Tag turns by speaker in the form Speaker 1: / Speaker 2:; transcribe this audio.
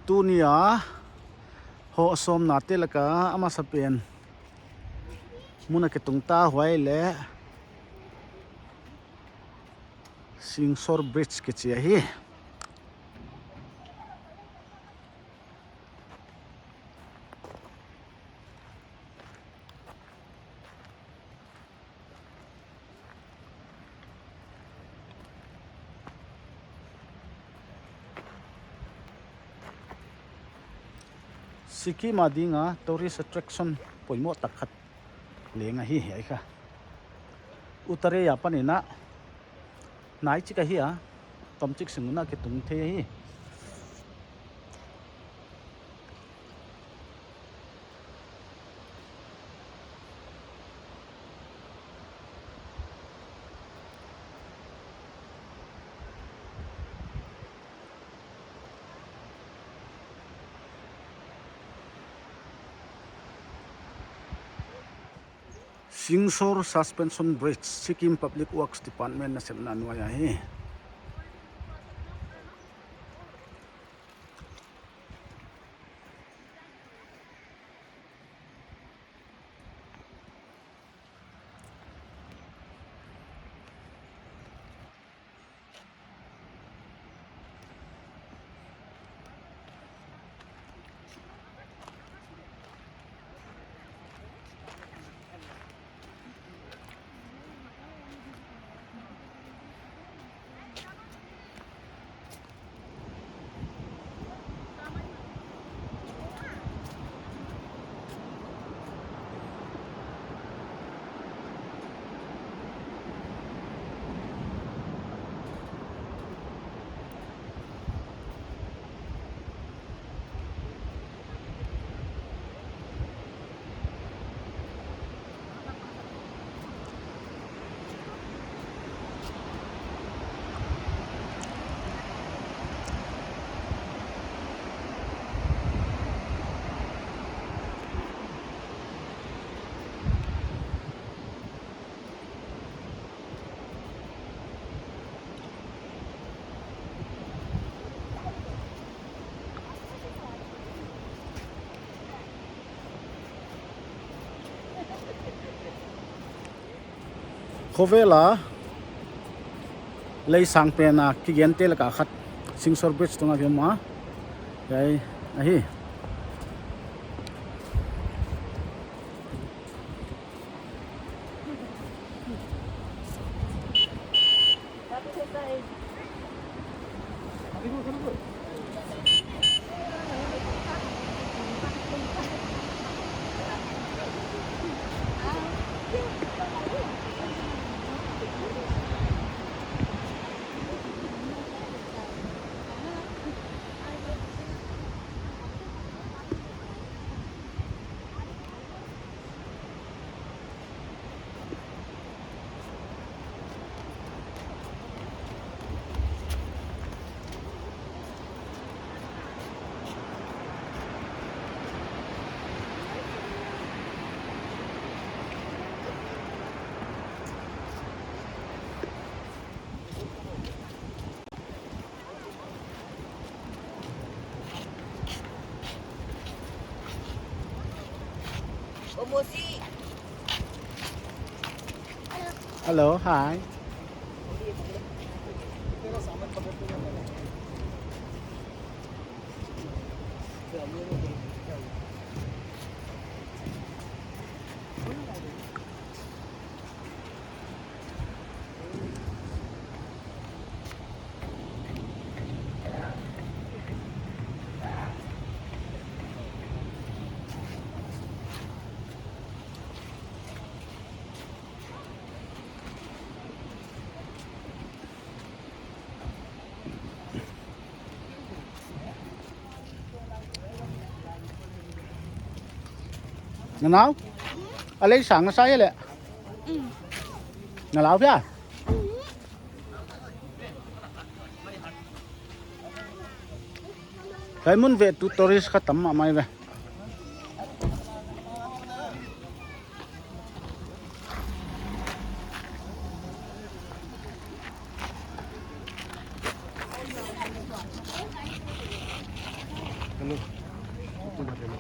Speaker 1: tunia ho som na telaka ama sapen muna ke tungta huai le Singsor Bridge ke chia hi Sikkim adinga tourist attraction poimo takhat lenga hi ai kha utare ya panina nai chi ka hi a tomchik singuna ke tung the hi Singsor Suspension Bridge Sikkim Public Works Department na semna nuaya hi Khovela lei sang pe na ki gen tel ka khat Singsor Bridge tunga vyama ai ahi Hello, hi. Nào ở lấy sáng nó say lệ nào phía cái muốn về tourist khát tắm mà mày về
Speaker 2: Ano? Ito na rin.